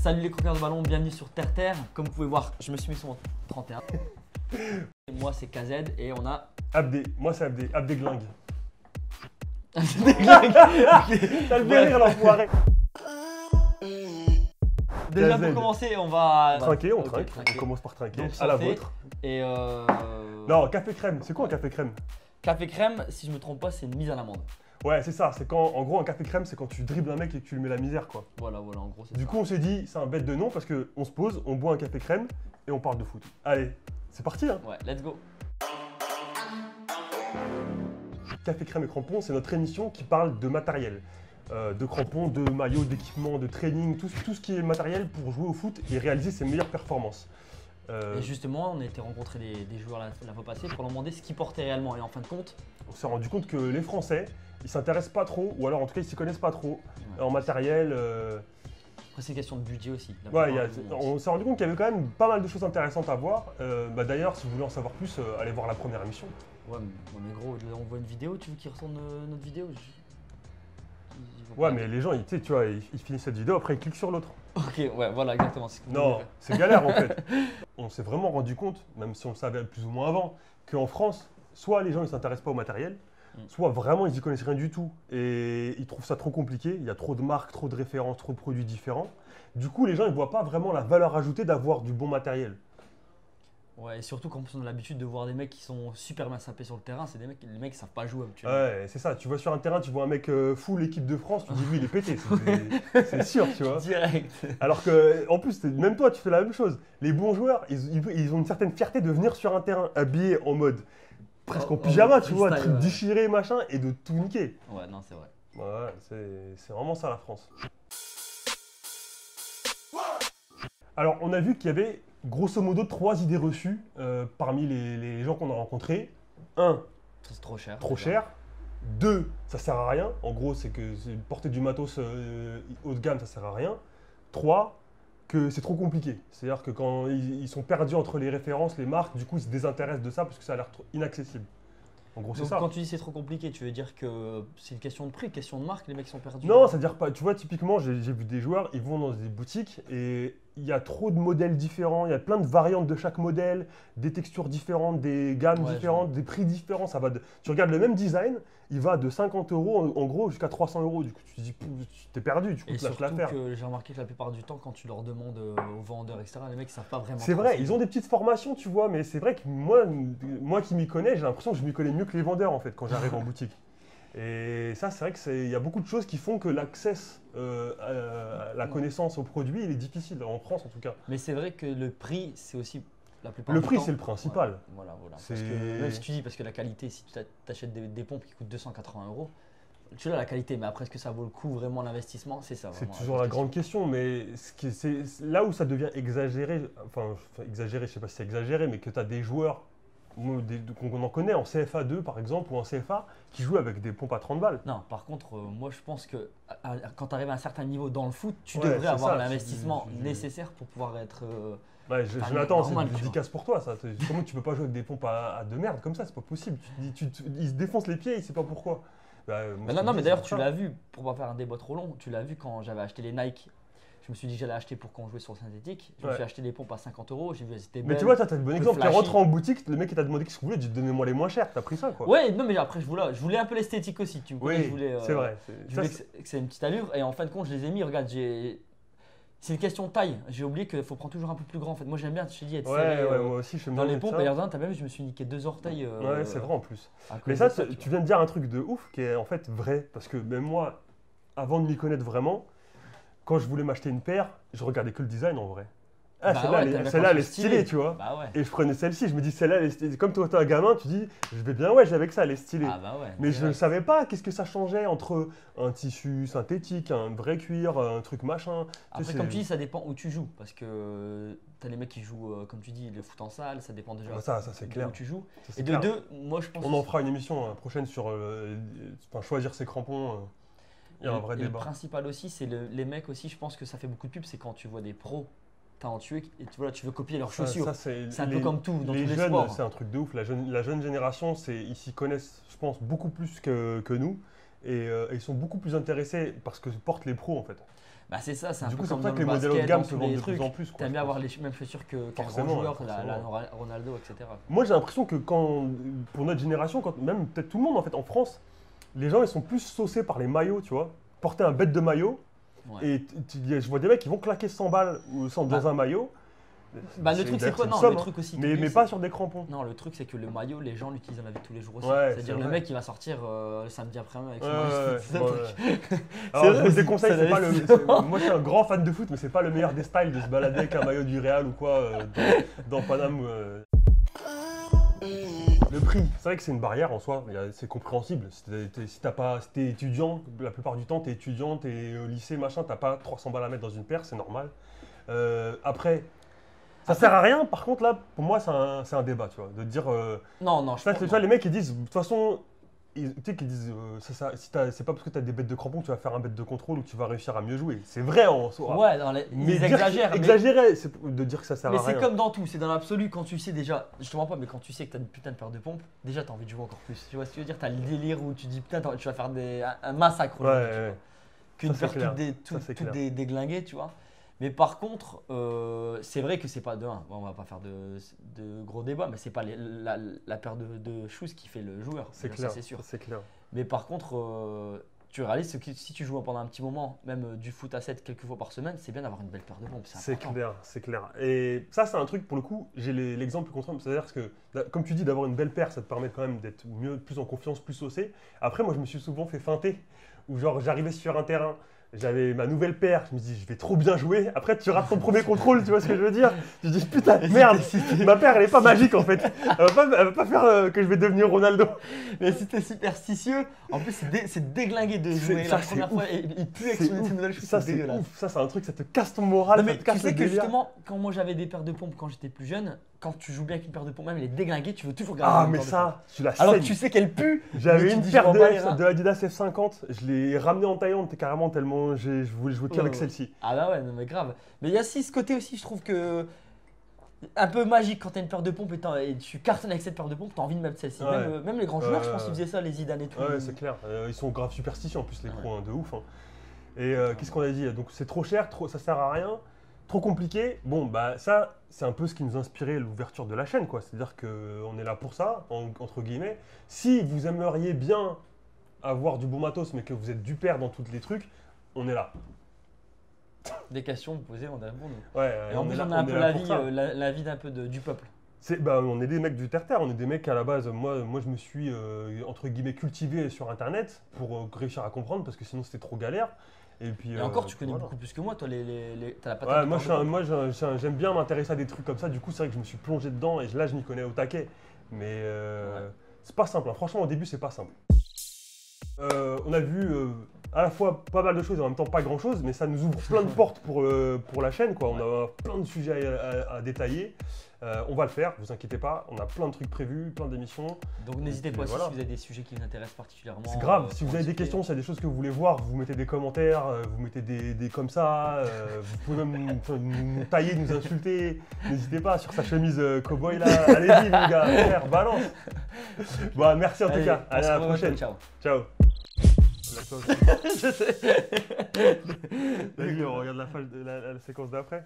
Salut les croqueurs de ballon, bienvenue sur Terre Terre. Comme vous pouvez voir, je me suis mis sur mon 31. Et moi c'est KZ et on a… Abdé, moi c'est Abdé, Abdé Glingue. T'as le fait rire l'enfoiré. Déjà KZ. pour commencer, on va… Trinquer, on Ok, trinque. trinquer. On commence par trinquer. Donc, À la santé. vôtre. Et Non, café crème. C'est quoi un café crème? café crème, si je me trompe pas, c'est une mise à l'amende. Ouais, c'est ça. C'est quand, en gros, un café crème, c'est quand tu dribbles un mec et que tu lui mets la misère, quoi. Voilà, en gros c'est Du ça. coup, on s'est dit, c'est un bête de nom parce qu'on se pose, on boit un café crème et on parle de foot. Allez, c'est parti, hein. Ouais, let's go. Café crème et crampons, c'est notre émission qui parle de matériel. De crampons, de maillots, d'équipements, de training, tout ce qui est matériel pour jouer au foot et réaliser ses meilleures performances. Et justement, on a été rencontrer des joueurs la fois passée pour leur demander ce qu'ils portaient réellement. Et en fin de compte, On s'est rendu compte que les Français, ils s'intéressent pas trop, ou alors en tout cas ils s'y connaissent pas trop en matériel. après c'est une question de budget aussi. La Ouais, plupart du monde. on s'est rendu compte qu'il y avait quand même pas mal de choses intéressantes à voir. D'ailleurs, si vous voulez en savoir plus, allez voir la première émission. Ouais, mais gros, là, on voit une vidéo, tu veux qu'ils ressortent notre vidéo Ils vont Ouais, pas- mais les gens, tu vois, ils finissent cette vidéo, après ils cliquent sur l'autre. Ok, ouais, voilà, exactement. c'est ce qu'on Non, voulait faire. c'est galère en fait. On s'est vraiment rendu compte, même si on le savait plus ou moins avant, qu'en France, soit les gens ils s'intéressent pas au matériel, soit vraiment ils y connaissent rien du tout et ils trouvent ça trop compliqué. Il y a trop de marques, trop de références, trop de produits différents. Du coup, les gens ils voient pas vraiment la valeur ajoutée d'avoir du bon matériel. Ouais, et surtout quand on a l'habitude de voir des mecs qui sont super bien sapés sur le terrain, c'est des mecs, les mecs qui savent pas jouer habituellement. Ouais, c'est ça. Tu vois sur un terrain, tu vois un mec full équipe de France, tu dis lui il est pété, c'est sûr, tu vois. Direct. Alors que, en plus, même toi, tu fais la même chose. Les bons joueurs, ils ont une certaine fierté de venir sur un terrain habillé en mode presque en pyjama, tu vois, freestyle, truc ouais. déchiré, machin, et de tout niquer. Ouais, non, c'est vrai. Ouais, c'est vraiment ça la France. Alors, on a vu qu'il y avait grosso modo 3 idées reçues parmi les gens qu'on a rencontrés. 1, C'est trop cher. trop déjà. cher. 2, ça sert à rien. En gros, c'est que porter du matos haut de gamme, ça sert à rien. 3, que c'est trop compliqué. C'est-à-dire que quand ils sont perdus entre les références, les marques, du coup, ils se désintéressent de ça parce que ça a l'air trop inaccessible. En gros, c'est Donc ça. quand tu dis c'est trop compliqué, tu veux dire que c'est une question de prix, une question de marque, les mecs sont perdus. Non, c'est-à-dire pas. Tu vois, typiquement, j'ai vu des joueurs, ils vont dans des boutiques et il y a trop de modèles différents, il y a plein de variantes de chaque modèle, des textures différentes, des gammes Ouais, je différentes, des prix différents. Ça va tu regardes le même design, il va de 50 € en gros jusqu'à 300 €. Du coup, tu te dis, t'es perdu, du coup, Et tu lâches surtout l'affaire. que j'ai remarqué que la plupart du temps, quand tu leur demandes aux vendeurs, etc., les mecs ils savent pas vraiment. C'est vrai, ils ont des petites formations, tu vois, mais c'est vrai que moi qui m'y connais, j'ai l'impression que je m'y connais mieux que les vendeurs en fait quand j'arrive en boutique. Et ça, c'est vrai qu'il y a beaucoup de choses qui font que l'accès à la connaissance au produit, il est difficile, en France en tout cas. Mais c'est vrai que le prix, c'est aussi la plupart Le du prix, temps- c'est le principal. Ouais, voilà. Parce C'est- que même si tu dis, parce que la qualité, si tu t'achètes des pompes qui coûtent 280 €, tu as la qualité, mais après, est-ce que ça vaut le coup vraiment l'investissement? C'est ça. C'est vraiment, toujours la grande question, mais c'est là où ça devient exagéré, enfin exagéré, je sais pas si c'est exagéré, mais que tu as des joueurs qu'on en connaît en CFA 2 par exemple, ou en CFA, qui jouent avec des pompes à 30 balles. Non, par contre, moi je pense que quand tu arrives à un certain niveau dans le foot, tu Ouais, devrais c'est avoir ça, l'investissement c'est- nécessaire pour pouvoir être. Ouais, Enfin, Jonathan, c'est normal, une tu vois. dédicace pour toi, ça. Comment tu peux pas jouer avec des pompes à de merde comme ça? C'est pas possible. Ils se défoncent les pieds, il sait pas pourquoi. Moi, Non, je te mais dis, d'ailleurs, c'est tu pour ça. l'as vu, pour pas faire un débat trop long, tu l'as vu quand j'avais acheté les Nike. Je me suis dit que j'allais acheter pour qu'on jouait sur le synthétique. Je me Ouais. suis acheté des pompes à 50 €. J'ai vu, elles étaient Mais belles. tu vois, t'as le bon exemple. Tu flashy. rentres en boutique, le mec il t'a demandé ce qu'il voulait, tu dis donnez-moi les moins chers, t'as pris ça quoi. Ouais, non, mais après, je voulais un peu l'esthétique aussi. Tu me connais, Oui, je voulais. c'est vrai. Je voulais que c'est une petite allure. Et en fin de compte, je les ai mis. Regarde, c'est une question de taille. J'ai oublié qu'il faut prendre toujours un peu plus grand. En fait, moi, j'aime bien, je te dis, être serré, Ouais, moi aussi, je suis dans les pompes. Et regarde, t'as même, je me suis niqué 2 orteils. Ouais, c'est vrai en plus. à cause Mais de ça, tu tu vois. viens de dire un truc de ouf qui est en fait vrai. Parce que même moi, avant de m'y connaître vraiment, quand je voulais m'acheter une paire, je regardais que le design en vrai. Ah, Bah celle-là, ouais, elle, t'avais celle-là, pas elle est ce stylée, stylé. tu vois. Bah ouais. Et je prenais celle-ci, je me dis celle-là, elle est stylée. Comme toi, t'es un gamin, tu dis je vais bien, ouais, j'ai avec ça, elle est stylée. Ah bah ouais. Mais je ne direct. savais pas qu'est-ce que ça changeait entre un tissu synthétique, un vrai cuir, un truc machin. Après, sais, comme c'est- tu dis, ça dépend où tu joues. Parce que t'as les mecs qui jouent, comme tu dis, le foot en salle. Ça dépend déjà Ça, c'est de clair. où tu joues. Ça, c'est Et de clair. deux, moi, je pense On en fera une émission prochaine sur choisir ses crampons. Il y a un vrai et le débat. principal aussi, c'est les mecs aussi, je pense que ça fait beaucoup de pub, c'est quand tu vois des pros talentueux et tu veux copier leurs chaussures. C'est un peu comme tout dans les tous les jeunes, sports. c'est un truc de ouf. La jeune génération, ils s'y connaissent, je pense, beaucoup plus que nous. ils sont beaucoup plus intéressés par ce que portent les pros en fait. Bah c'est ça, c'est un Du peu coup, c'est comme pour ça dans que les le modèles haut de basket, gamme dans se tous vendent les de plus trucs. en plus. T'aimes bien avoir les mêmes chaussures qu'un grand Forcément, joueur, ouais, la forcément. Ronaldo, etc. Moi j'ai l'impression que pour notre génération, même peut-être tout le monde en fait en France, les gens ils sont plus saucés par les maillots, tu vois. Porter un bête de maillot, Ouais. et je vois des mecs qui vont claquer 100 balles dans un maillot. Bah le truc c'est quoi? une Non, somme, le truc aussi. mais t'oublies, pas c'est- sur des crampons. Non, le truc c'est que le maillot, les gens l'utilisent dans la vie de tous les jours aussi. Ouais, C'est-à-dire c'est le vrai. mec qui va sortir le samedi après-midi avec son Ouais, maillot. ouais, C'est ça le ouais, truc. ouais. Alors, je vrai vous aussi, déconseille, ça c'est pas n'avait- moi je suis un grand fan de foot, mais c'est pas le meilleur des styles de se balader avec un maillot du Real ou quoi dans Paname. Le prix, c'est vrai que c'est une barrière en soi, c'est compréhensible. Si t'es étudiant, la plupart du temps t'es étudiant, t'es au lycée, machin, t'as pas 300 balles à mettre dans une paire, c'est normal. Après, ça sert à rien, par contre là, pour moi c'est un débat, tu vois, de dire... Non, je tu pense. vois, les mecs ils disent, de toute façon, tu sais qu'ils disent, c'est pas parce que t'as des bêtes de crampons que tu vas faire un bête de contrôle ou que tu vas réussir à mieux jouer. C'est vrai en soi. Ouais, Mais ils dire exagèrent. exagérer, c'est de dire que ça sert Mais à rien. c'est comme dans tout, c'est dans l'absolu quand tu sais déjà, je te mens pas, mais quand tu sais que t'as une putain de paire de pompes, déjà t'as envie de jouer encore plus. Tu vois ce que je veux dire? T'as le délire où tu dis putain, tu vas faire un massacre. Ouais, aujourd'hui, tu ouais. vois. Qu'une Ça, c'est paire clair. toute Ça, c'est toute clair. déglinguée, tu vois. Mais par contre, c'est vrai que c'est pas de 1. Bon, on va pas faire de gros débats, mais c'est pas la paire de shoes qui fait le joueur. C'est Ça, clair, c'est sûr. ça, c'est clair. Mais par contre, tu réalises que si tu joues pendant un petit moment, même du foot à 7 quelques fois par semaine, c'est bien d'avoir une belle paire de pompes. C'est important. clair, c'est clair. Et ça, c'est un truc, pour le coup, j'ai l'exemple contraire. C'est-à-dire que, comme tu dis, d'avoir une belle paire, ça te permet quand même d'être plus en confiance, plus saucé. Après, moi, je me suis souvent fait feinter. Où genre, j'arrivais sur un terrain, j'avais ma nouvelle paire, je me dis, je vais trop bien jouer. Après, tu rates ton premier contrôle, tu vois ce que je veux dire? Tu te dis, putain, merde, ma paire, elle est pas magique en fait. Elle va pas faire que je vais devenir Ronaldo. Mais si t'es superstitieux, en plus c'est déglingué de jouer ça, la c'est première ouf. fois et il pue avec C'est son ouf. nouvelle chose, Ça, c'est c'est dégueulasse. ouf. Ça, c'est un truc, ça te casse ton moral, Non, ça mais te tu casse sais le que délire. justement, quand moi j'avais des paires de pompes quand j'étais plus jeune, quand tu joues bien avec une paire de pompes, même elle est déglinguée, tu veux toujours garder Ah, une mais paire de ça, tu la pompes. Alors que saignes. tu sais qu'elle pue, mais J'avais tu une dis, paire je m'en bats les reins. de Adidas F50, je l'ai ramenée en Thaïlande carrément tellement je voulais jouer qu'avec Ouais. celle-ci. Ah bah ouais, non mais grave. Mais il y a aussi ce côté aussi, je trouve que un peu magique quand t'as une paire de pompes et tu cartonnes avec cette paire de pompes, t'as envie de mettre celle-ci. Ouais. Même les grands joueurs, je pense qu'ils faisaient ça, les Zidane et tout. Ouais, c'est clair. Ils sont grave superstitieux en plus, les Ouais. pros, hein, de ouf. Hein. Et qu'est-ce qu'on a dit? Donc c'est trop cher, ça sert à rien, trop compliqué. Bon, bah ça, c'est un peu ce qui nous a inspiré l'ouverture de la chaîne, quoi. C'est-à-dire qu'on est là pour ça, entre guillemets. Si vous aimeriez bien avoir du bon matos, mais que vous êtes du père dans tous les trucs, on est là. Des questions vous posez, on a répondu. Ouais, Et en est plus, là- on a un est peu là pour ça. l'avis d'un peu du peuple. On est des mecs du terre-terre, on est des mecs à la base. Moi je me suis entre guillemets cultivé sur internet pour réussir à comprendre parce que sinon c'était trop galère. Et puis Et encore, tu connais voilà. beaucoup plus que moi, toi, t'as la patate. Ouais, de moi, paire de pompes. j'aime bien m'intéresser à des trucs comme ça. Du coup, c'est vrai que je me suis plongé dedans et là, je m'y connais au taquet. Mais Ouais. c'est pas simple. Hein. Franchement, au début, c'est pas simple. On a vu à la fois pas mal de choses et en même temps pas grand chose, mais ça nous ouvre plein de portes pour la chaîne. Quoi. On a plein de sujets à détailler. On va le faire, vous inquiétez pas. On a plein de trucs prévus, plein d'émissions. Donc n'hésitez pas puis aussi voilà. si vous avez des sujets qui vous intéressent particulièrement. C'est grave, si pour vous avez des discuter. questions, s'il y a des choses que vous voulez voir, vous mettez des commentaires, vous mettez des comme ça, vous pouvez même nous tailler, nous insulter. N'hésitez pas sur sa chemise cowboy là, allez-y mon gars, frère, balance. Bon, merci en tout Allez, cas, on allez se à la revoit, prochaine. Ciao. Ciao. Je sais. Vas-y, on regarde la séquence d'après.